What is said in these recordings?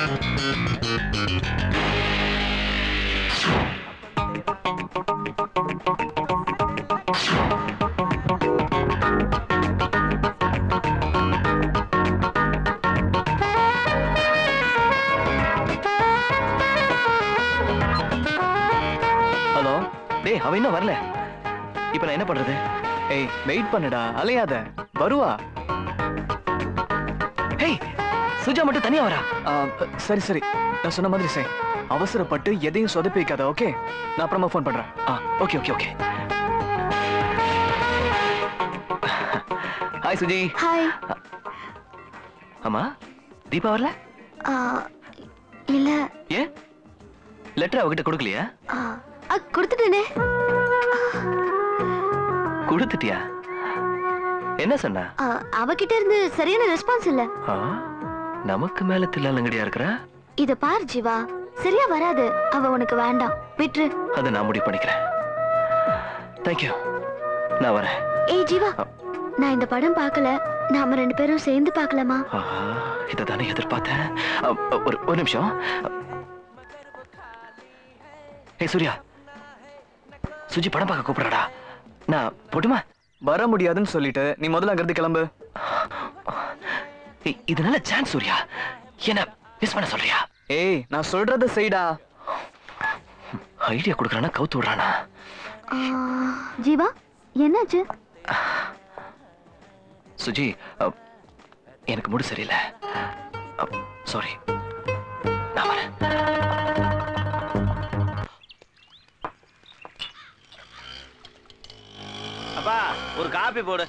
Hello டேய், அவ இன்னும் வரல. இப்ப நான் என்ன பண்றது? ஏய் வெயிட் பண்ணுடா, அலையாத, வருவா. ஏய் சுஜா மட்டும் தனியா வரா? சரி சரி, நான் சொன்ன மாதிரி செய். அவசரப்பட்டு எதையும் சொதப்பி வைக்காத. ஓகே, நான் அப்புறமா ஃபோன் பண்றேன். Okay okay okay. Hi Suji. Hi. அம்மா தீபா வரல? இல்ல. ஏன் லெட்டர் அவகிட்ட கொடுக்கலையா? கொடுத்துட்டேனே. கொடுத்துட்டியா? என்ன சொன்னா? அவகிட்ட இருந்து சரியான ரெஸ்பான்ஸ் இல்ல. நமக்கு மேல தில்லாலங்கடியா இருக்கற. இத பார் ஜீவா, சரியா வராது. அவ உனக்கு வேண்டாம், விட்டுரு. அத நான் முடிவு பண்ணிக்கிறேன். Thank you. நான் வரேன். ஏய் ஜீவா, நான் இந்த படம் பார்க்கல. நாம ரெண்டு பேரும் சேர்ந்து பார்க்கலாமா? இத தானே எதிர்பார்த்தேன். ஒரு நிமிஷம். ஏய் சூர்யா, சுஜி படம் பார்க்க கூப்பிடுறடா. நான் போட்டுமா? வர முடியாதுன்னு சொல்லிட்டு நீ முதல்ல அங்கிருந்து கிளம்பு. இது நல்ல சான்ஸ் சூர்யா, என்ன மிஸ் பண்ண சொல்றியா? ஏய் நான் சொல்றத செய்டா. ஐடியா கொடுக்கறானா கவுத்து விடுறானா? ஜீவா என்னாச்சு? சுஜி, எனக்கு மூடு சரியில்லை. சாரி, நான் வரேன். அப்பா ஒரு காப்பி போடு.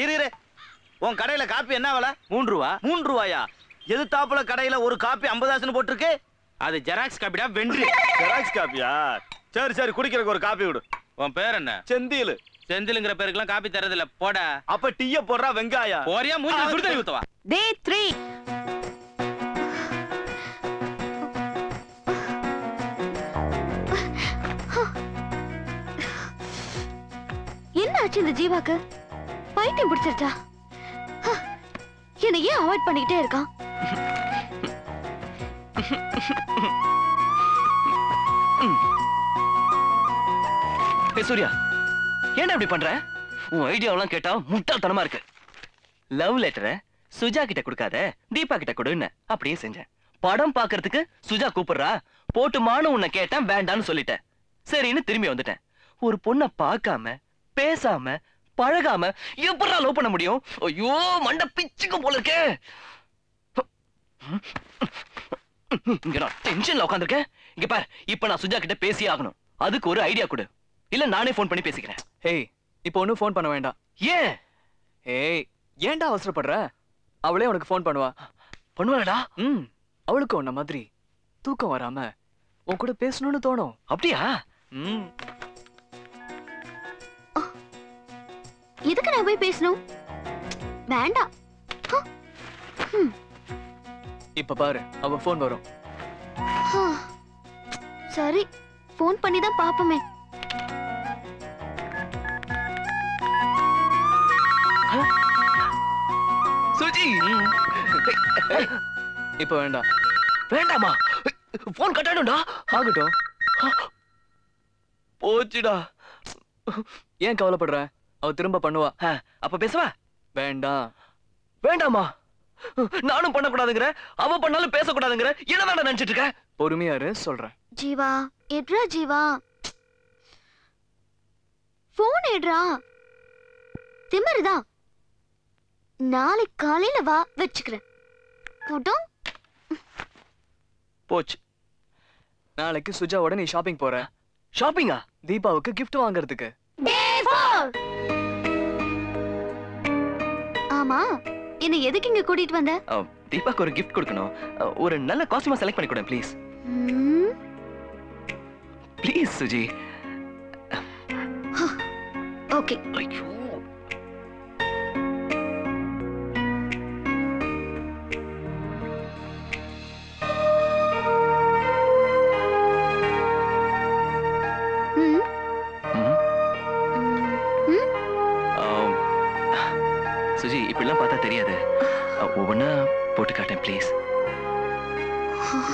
இரு இரு, உன் கடையில காப்பி என்ன விலை? 3 ரூபா. 3 ரூபாயா? எதிர்த்தாப்புல கடையில ஒரு காப்பி 50 போட்டிருக்கு. அது ஜெராக்ஸ் காப்பிடா, வென்றி. ஜெராக்ஸ் காப்பியா? சரி சரி, குடிக்கிறதுக்கு ஒரு காப்பி விடு. உன் பேர் என்ன? செந்தில். செந்தில்ங்கிற பேருக்குலாம் காப்பி தரதில்ல, போட. அப்ப டீய போடுறா, வெங்காயம் போறியா? மூஞ்சி சுடுதண்ணி ஊத்தவா? டே 3. என்ன ஆச்சு இந்த ஜீவாக்கு? பைத்தியம் பிடிச்சிருச்சா? என்ன ஏன் அவாய்ட் பண்ணிக்கிட்டே இருக்கான்? சூர்யா, என்ன இப்படி பண்ற? உன் ஐடியாவெல்லாம் கேட்டா முட்டாள்தனமா இருக்கு. லவ் லெட்டரை சுஜா கிட்ட கொடுக்காத, தீபா கிட்ட கொடுன்னு அப்படியே செஞ்சேன். படம் பாக்குறதுக்கு சுஜா கூப்பிடுறா, போட்டுமான்னு உன்னை கேட்டேன், வேண்டான்னு சொல்லிட்டேன். சரின்னு திரும்பி வந்துட்டேன். ஒரு பொண்ணை பார்க்காம பேசாம பழகாம எப்படா லவ் பண்ண முடியும்? ஐயோ மண்ட பிச்சுக்கும் போல இருக்கே. இங்க நான் டென்ஷன்ல உட்கார்ந்திருக்கேன். இங்க பாரு, இப்ப நான் சுஜா கிட்ட பேசி ஆகணும். அதுக்கு ஒரு ஐடியா கொடு, இல்ல நானே போன் பண்ணி பேசிக்கிறேன். ஏய் இப்போ ஒன்னும் போன் பண்ண வேண்டாம். ஏன்? ஏய் ஏன்டா அவசரப்படுற? அவளே உனக்கு போன் பண்ணுவா. பண்ணுவாடா? அவளுக்கு உன்ன மாதிரி தூக்கம் வராம உன் கூட பேசணும்னு தோணும். அப்படியா? எதுக்கு நான் போய் பேசணும்? வேண்டாம். இப்ப பாரு, அவ போன் வரும். சரி, போன் பண்ணி தான் பாப்போமே. சுஜி, இப்ப வேண்டாம். வேண்டாமா? போன் கட் ஆயிடும்டா. ஆகட்டும். போச்சுடா. ஏன் கவலைப்படுற? அவ திரும்ப பண்ணுவா. அப்ப பேசுவா? வேண்டாம். வேண்டாமா? நானும் பண்ணக்கூடாதுங்கிற, அவ பண்ணாலும் பேசக்கூடாதுங்கிற, என்னதான் நினைச்சிட்டு இருக்க? பொறுமையா இரு, சொல்றேன். ஜீவா, எட்ரா ஜீவா, போன் எட்ரா. திமிருதான். நாளைக்கு காலையில வா, வச்சுக்கிறேன். போட்டோம். போச்சு. நாளைக்கு சுஜாவோட நீ ஷாப்பிங் போற. ஷாப்பிங்கா? தீபாவுக்கு கிஃப்ட் வாங்குறதுக்கு. ஆமா, என்ன எதுக்கு இங்க கூட்டிட்டு வந்த? தீபாக்கு ஒரு கிஃப்ட் கொடுக்கணும். ஒரு நல்ல காஸ்டியூமா செலக்ட் பண்ணி கொடு ப்ளீஸ். ப்ளீஸ் சுஜி. ஓகே. ஐயோ, சுஜி இப்படிலாம் பார்த்தா தெரியாது. ஒவ்வொன்னா போட்டு காட்டேன் please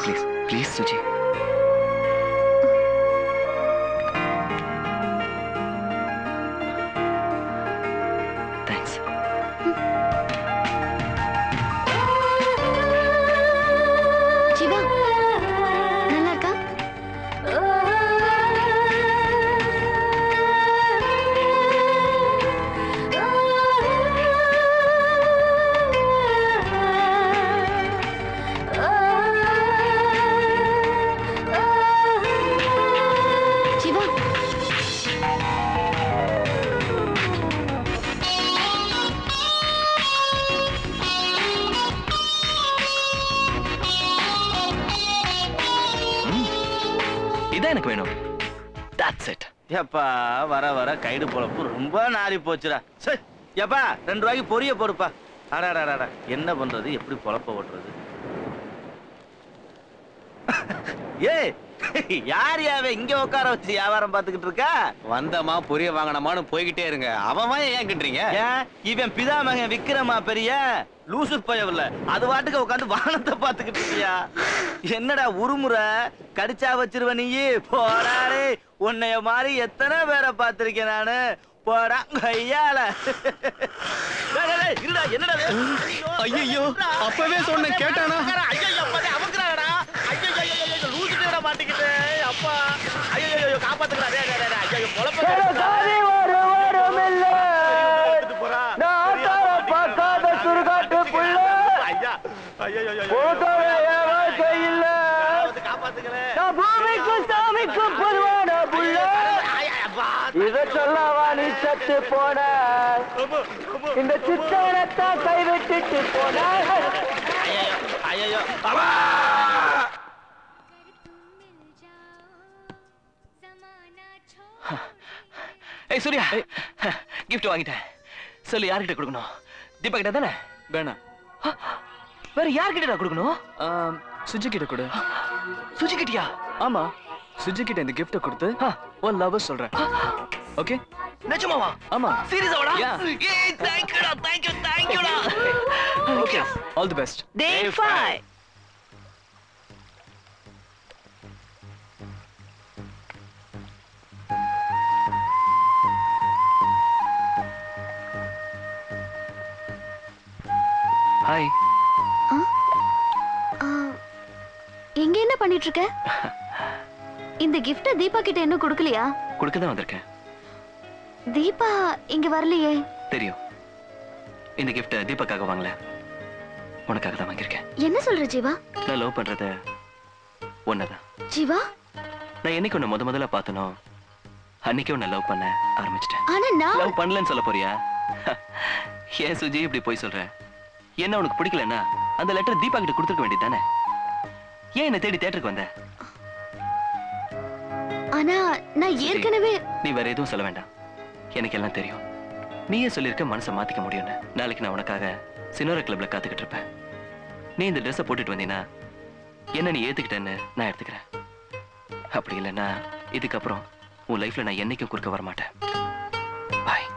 please please Suji. Thanks. Siva நல்லா இருக்கா? சிவா இதான் எனக்கு வேணும். That's it. எப்பா வர வர கைடு பொழப்பு ரொம்ப நாரி போச்சுடா. சரி எப்பா 2 ரூபாய்க்கு பொரிய போடுப்பா. அடாடாடா என்ன பண்றது, எப்படி பொழப்ப ஓட்டுறது? ஏய் யார் யாவே இங்க உட்கார வச்சு வியாபாரம் பார்த்துக்கிட்டு இருக்கா? வந்தமா பொரிய வாங்கினமான்னு போய்கிட்டே இருங்க. அவன் ஏன் கிட்டுறீங்க? ஏன் இவன் பிதாமகன் விக்ரமா பெரிய லூசு பயவில்ல, அது வாட்டுக்கு உட்காந்து வானத்தை பார்த்துக்கிட்டு இருக்கியா? என்னடா உருமுறை கடிச்சா வச்சிருவ நீ? போடாடே, உன்னைய மாதிரி எத்தனை பேரை பார்த்திருக்கேன் நானு. போடா கையால. என்னடா ஐயோ அப்பவே சொன்னேன் கேட்டானா? மாட்டிக்கிட்டு அப்பா ஐயோ காப்பாத்துக்கடா. இத சொல்லவா நீ சத்து போன, இந்த சித்தானத்தை கைவிட்டுட்டு போன. ஐயோ ஏய் சூர்யா, gift வாங்கிட்டேன். சொல்லு யார்கிட்ட கொடுக்கணும்? தீபா கிட்ட தானே? வேணாம், வேற யார்கிட்ட கொடுக்கணும்? சுஜி கிட்ட கொடு. சுஜி கிட்டியா? ஆமா, சுஜி கிட்ட இந்த கிஃப்ட கொடுத்து ஒரு லவ் சொல்றேன். ஓகே? நிஜமாவா? ஆமா. சீரியஸாடா? Yeah. ஏய் thank you டா. Okay, all the best. Day 5. Hi. எங்க என்ன பண்ணிட்டு இருக்க? இந்த கிஃப்ட தீபா கிட்ட என்ன கொடுக்கலையா? கொடுக்க தான் வந்திருக்கேன். தீபா இங்க வரலையே. தெரியும். இந்த கிஃப்ட் தீபாக்காக வாங்கல, உனக்காக தான் வாங்கியிருக்கேன். என்ன சொல்ற ஜீவா? நான் லவ் பண்றது ஒன்னதான். ஜீவா, நான் என்னைக்கு உன்னை முதல்ல பார்த்தனோ அன்னைக்கு உன்னை லவ் பண்ண ஆரம்பிச்சிட்டேன். ஆனா நான் லவ் பண்ணலன்னு சொல்ல போறியா? ஏன் சுஜி இப்படி போய் சொல்ற? என்ன உனக்கு பிடிக்கலன்னா அந்த லெட்டர் தீபா கிட்ட கொடுத்துருக்க வேண்டியதானே? ஏன் என்ன தேடி தியேட்டருக்கு வந்த? ஆனா நான் ஏற்கனவே. நீ வேற எதுவும் சொல்ல வேண்டாம், எனக்கு எல்லாம் தெரியும். நீயே சொல்லிருக்க மனசை மாத்திக்க முடியும்னு. நாளைக்கு நான் உனக்காக சினோரா கிளப்ல காத்துக்கிட்டு இருப்பேன். நீ இந்த ட்ரெஸ்ஸை போட்டுட்டு வந்தீங்கன்னா என்ன நீ ஏத்துக்கிட்டேன்னு நான் எடுத்துக்கிறேன். அப்படி இல்லைன்னா இதுக்கப்புறம் உன் லைஃப்ல நான் என்னைக்கும் குறுக்க வர மாட்டேன். பாய்.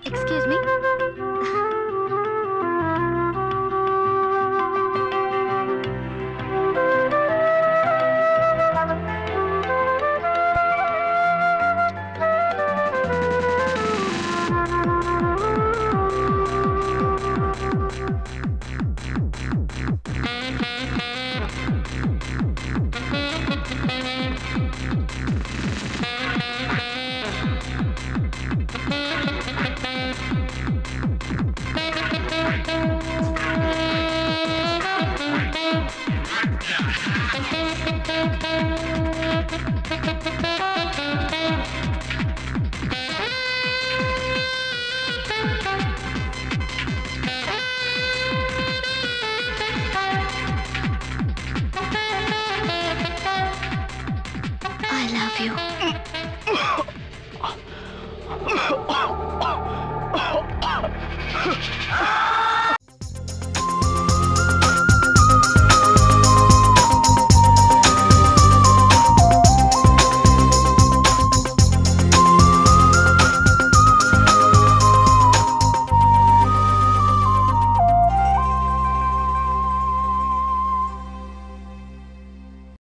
Excuse me.